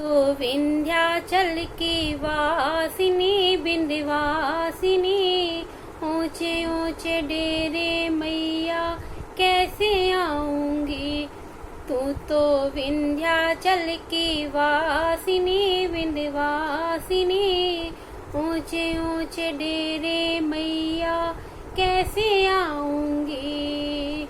तो विंध्याचल की वासिनी विंध्यवासिनी, ऊंचे ऊंचे डेरे मैया कैसे आऊंगी। तू तो विंध्याचल की वासिनी विंध्यवासिनी, ऊंचे ऊंचे डेरे मैया कैसे आऊंगी।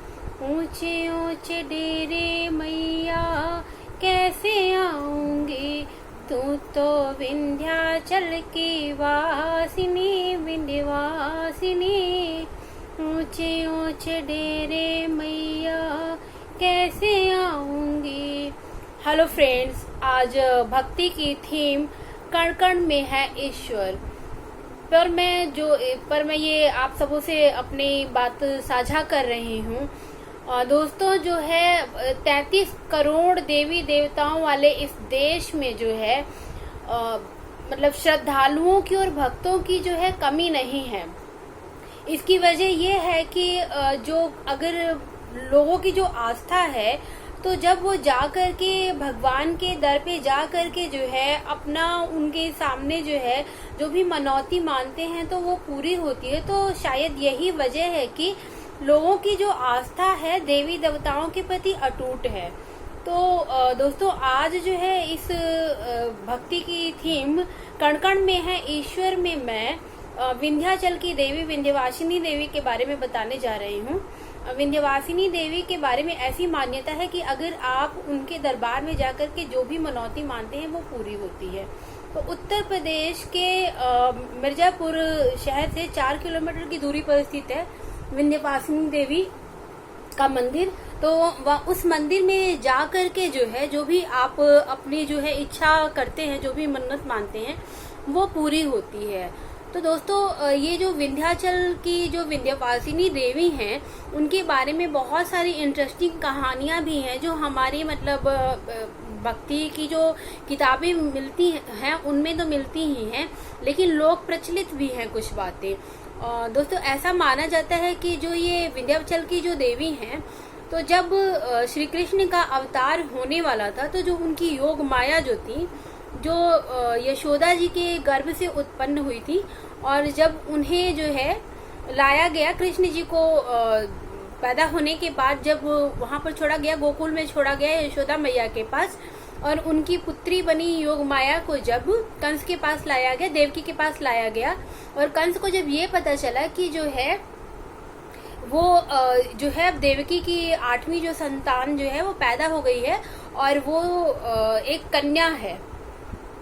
ऊंचे ऊंचे डेरे मैया कैसे आऊंगी। तू तो विंध्याचल की वासिनी विंध्यवासिनी, ऊंचे ऊंचे डेरे मैया कैसे आऊंगी। हेलो फ्रेंड्स, आज भक्ति की थीम कण कण में है ईश्वर। पर मैं ये आप सबों से अपनी बात साझा कर रही हूँ। दोस्तों, जो है 33 करोड़ देवी देवताओं वाले इस देश में जो है मतलब श्रद्धालुओं की और भक्तों की जो है कमी नहीं है। इसकी वजह ये है कि जो अगर लोगों की जो आस्था है, तो जब वो जा कर के भगवान के दर पे जा कर के जो है अपना उनके सामने जो है जो भी मनौती मानते हैं तो वो पूरी होती है। तो शायद यही वजह है कि लोगों की जो आस्था है देवी देवताओं के प्रति अटूट है। तो दोस्तों, आज जो है इस भक्ति की थीम कण कण में है ईश्वर में मैं विंध्याचल की देवी विंध्यवासिनी देवी के बारे में बताने जा रही हूँ। विंध्यवासिनी देवी के बारे में ऐसी मान्यता है कि अगर आप उनके दरबार में जाकर के जो भी मनौती मानते हैं वो पूरी होती है। तो उत्तर प्रदेश के मिर्जापुर शहर से 4 किलोमीटर की दूरी पर स्थित है विंध्यवासिनी देवी का मंदिर। तो उस मंदिर में जा कर के जो है जो भी आप अपनी जो है इच्छा करते हैं, जो भी मन्नत मानते हैं वो पूरी होती है। तो दोस्तों, ये जो विंध्याचल की जो विंध्यवासिनी देवी हैं उनके बारे में बहुत सारी इंटरेस्टिंग कहानियां भी हैं जो हमारी मतलब भक्ति की जो किताबें मिलती हैं उनमें तो मिलती ही हैं, लेकिन लोक प्रचलित भी हैं कुछ बातें। दोस्तों, ऐसा माना जाता है कि जो ये विंध्याचल की जो देवी हैं, तो जब श्री कृष्ण का अवतार होने वाला था तो जो उनकी योग माया जो थी, जो यशोदा जी के गर्भ से उत्पन्न हुई थी, और जब उन्हें जो है लाया गया कृष्ण जी को पैदा होने के बाद, जब वहां पर छोड़ा गया, गोकुल में छोड़ा गया यशोदा मैया के पास, और उनकी पुत्री बनी योग माया को जब कंस के पास लाया गया, देवकी के पास लाया गया, और कंस को जब ये पता चला कि जो है वो जो है देवकी की 8वीं जो संतान जो है वो पैदा हो गई है और वो एक कन्या है,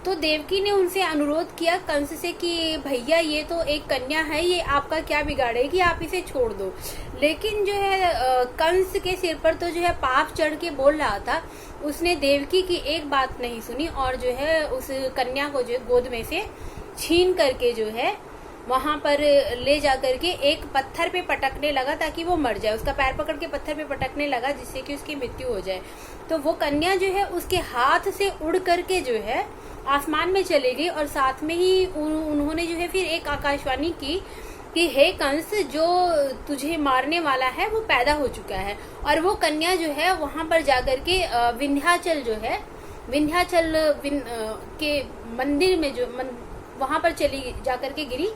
तो देवकी ने उनसे अनुरोध किया कंस से कि भैया ये तो एक कन्या है, ये आपका क्या बिगाड़ेगी, आप इसे छोड़ दो। लेकिन जो है कंस के सिर पर तो जो है पाप चढ़ के बोल रहा था, उसने देवकी की एक बात नहीं सुनी और जो है उस कन्या को जो गोद में से छीन करके जो है वहां पर ले जा करके एक पत्थर पे पटकने लगा ताकि वो मर जाए। उसका पैर पकड़ के पत्थर पे पटकने लगा जिससे कि उसकी मृत्यु हो जाए। तो वो कन्या जो है उसके हाथ से उड़ करके जो है आसमान में चली गई, और साथ में ही उन्होंने जो है फिर एक आकाशवाणी की कि हे कंस, जो तुझे मारने वाला है वो पैदा हो चुका है। और वो कन्या जो है वहां पर जाकर के विंध्याचल जो है विंध्याचल के मंदिर में जो वहां पर चली जाकर के गिरी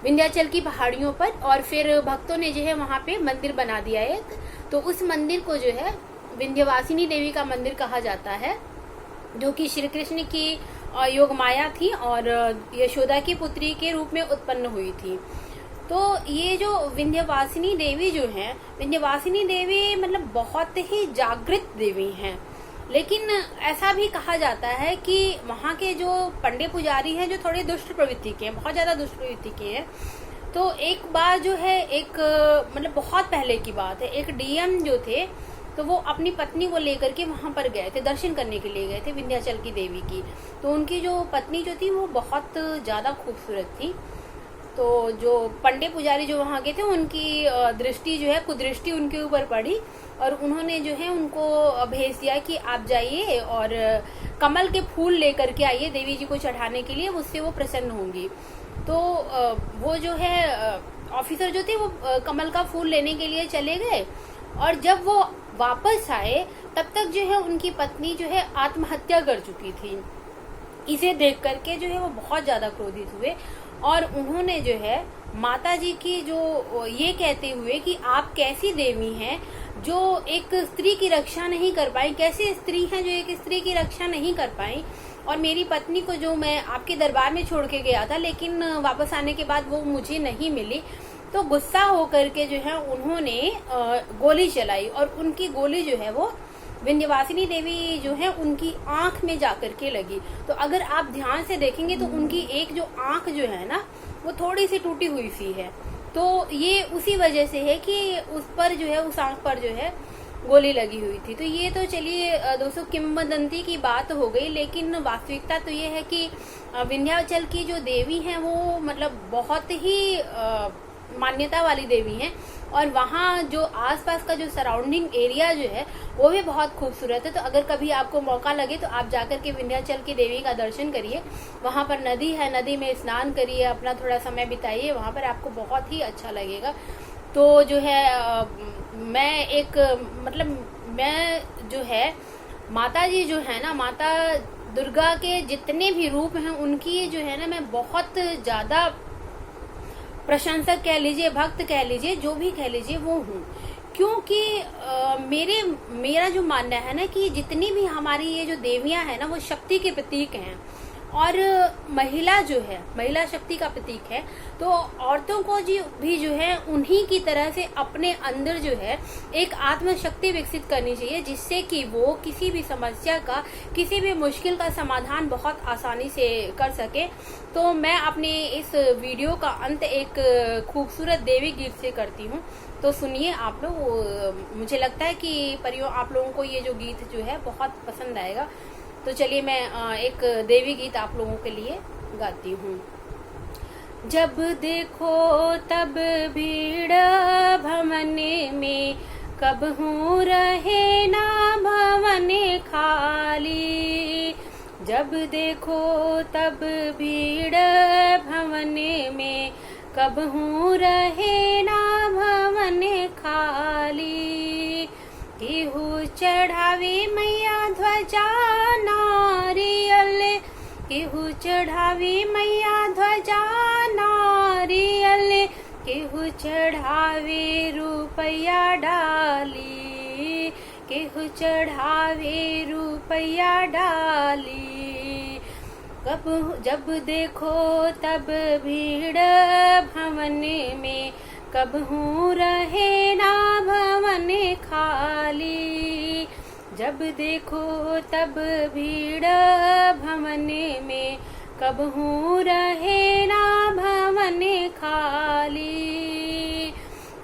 विंध्याचल की पहाड़ियों पर, और फिर भक्तों ने जो है वहां पे मंदिर बना दिया है। तो उस मंदिर को जो है विंध्यवासिनी देवी का मंदिर कहा जाता है, जो कि श्री कृष्ण की योग माया थी और यशोदा की पुत्री के रूप में उत्पन्न हुई थी। तो ये जो विंध्यवासिनी देवी जो है, विंध्यवासिनी देवी मतलब बहुत ही जागृत देवी हैं। लेकिन ऐसा भी कहा जाता है कि वहाँ के जो पंडे पुजारी हैं जो थोड़े दुष्ट प्रवृत्ति के हैं, बहुत ज्यादा दुष्ट प्रवृत्ति के हैं। तो एक बार जो है एक मतलब बहुत पहले की बात है, एक डीएम जो थे तो वो अपनी पत्नी को लेकर के वहां पर गए थे, दर्शन करने के लिए गए थे विंध्याचल की देवी की। तो उनकी जो पत्नी जो थी वो बहुत ज्यादा खूबसूरत थी। तो जो पंडे पुजारी जो वहां गए थे उनकी दृष्टि जो है कुदृष्टि उनके ऊपर पड़ी, और उन्होंने जो है उनको भेज दिया कि आप जाइए और कमल के फूल लेकर के आइए देवी जी को चढ़ाने के लिए, उससे वो प्रसन्न होंगी। तो वो जो है ऑफिसर जो थे वो कमल का फूल लेने के लिए चले गए, और जब वो वापस आए तब तक जो है उनकी पत्नी जो है आत्महत्या कर चुकी थी। इसे देख करके जो है वो बहुत ज्यादा क्रोधित हुए और उन्होंने जो है माता जी की जो ये कहते हुए कि आप कैसी देवी हैं जो एक स्त्री की रक्षा नहीं कर पाई, कैसी स्त्री हैं जो एक स्त्री की रक्षा नहीं कर पाई, और मेरी पत्नी को जो मैं आपके दरबार में छोड़ के गया था लेकिन वापस आने के बाद वो मुझे नहीं मिली। तो गुस्सा होकर के जो है उन्होंने गोली चलाई और उनकी गोली जो है वो विंध्यवासिनी देवी जो है उनकी आंख में जाकर के लगी। तो अगर आप ध्यान से देखेंगे तो उनकी एक जो आंख जो है ना वो थोड़ी सी टूटी हुई सी है। तो ये उसी वजह से है कि उस पर जो है उस आंख पर जो है गोली लगी हुई थी। तो ये तो चलिए दोस्तों किंवदंती की बात हो गई, लेकिन वास्तविकता तो ये है कि विंध्याचल की जो देवी हैं वो मतलब बहुत ही मान्यता वाली देवी हैं और वहाँ जो आसपास का जो सराउंडिंग एरिया जो है वो भी बहुत खूबसूरत है। तो अगर कभी आपको मौका लगे तो आप जाकर के विंध्याचल की देवी का दर्शन करिए। वहाँ पर नदी है, नदी में स्नान करिए, अपना थोड़ा समय बिताइए, वहाँ पर आपको बहुत ही अच्छा लगेगा। तो जो है मैं जो है माता जी जो है ना, माता दुर्गा के जितने भी रूप हैं उनकी जो है ना मैं बहुत ज्यादा प्रशंसक कह लीजिए, भक्त कह लीजिए, जो भी कह लीजिए वो हूँ। क्योंकि मेरा जो मानना है ना कि जितनी भी हमारी ये जो देवियां हैं ना वो शक्ति के प्रतीक हैं और महिला जो है महिला शक्ति का प्रतीक है। तो औरतों को भी जो है उन्हीं की तरह से अपने अंदर जो है एक आत्मशक्ति विकसित करनी चाहिए, जिससे कि वो किसी भी समस्या का, किसी भी मुश्किल का समाधान बहुत आसानी से कर सके। तो मैं अपने इस वीडियो का अंत एक खूबसूरत देवी गीत से करती हूँ, तो सुनिए आप लोग। मुझे लगता है कि परियों आप लोगों को ये जो गीत जो है बहुत पसंद आएगा। तो चलिए मैं एक देवी गीत आप लोगों के लिए गाती हूँ। जब देखो तब भीड़ भवन में, कब हूँ रहे ना भवन खाली। जब देखो तब भीड़ भवन में, कब हूँ रहे ना भवन खाली। केहू चढ़ावे मैया ध्वजा नारियल, केहू चढ़ावे मैया ध्वजा नारियल, केहू चढ़ावे रुपया डाली, केहू चढ़ावे रुपया डाली। जब देखो तब भीड़ भवन में, कब हूँ रहे ना भवन खाली। जब देखो तब भीड़ भवन में, कब हूँ रहे ना भवन खाली।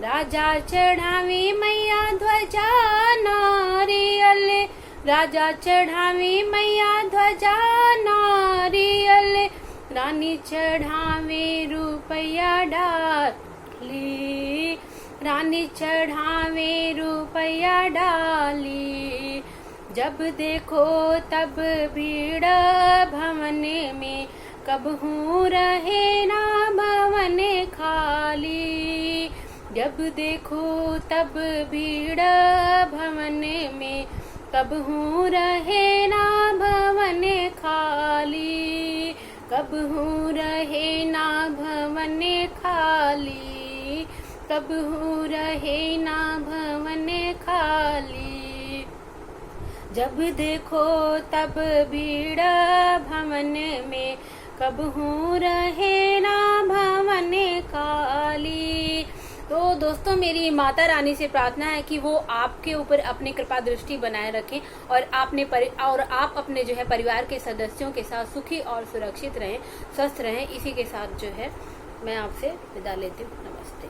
राजा चढ़ावे मैया ध्वजा नारियल, राजा चढ़ावे मैया ध्वजा नारियल, रानी चढ़ावे रुपया डाली, रानी चढ़ावे रुपया डाली। जब देखो तब भीड़ भवन में, कब हूँ रहे ना भवन खाली। जब देखो तब भीड़ भवन में, कब हूँ रहे ना भवन खाली, कब हूँ रहे ना भवन खाली, कब हूँ रहे ना भवन खाली। जब देखो तब भीड़ भवन में, कब हूँ रहे ना भवन खाली। तो दोस्तों मेरी माता रानी से प्रार्थना है कि वो आपके ऊपर अपनी कृपा दृष्टि बनाए रखें और आप अपने जो है परिवार के सदस्यों के साथ सुखी और सुरक्षित रहें, स्वस्थ रहें। इसी के साथ जो है मैं आपसे विदा लेती हूँ। नमस्ते।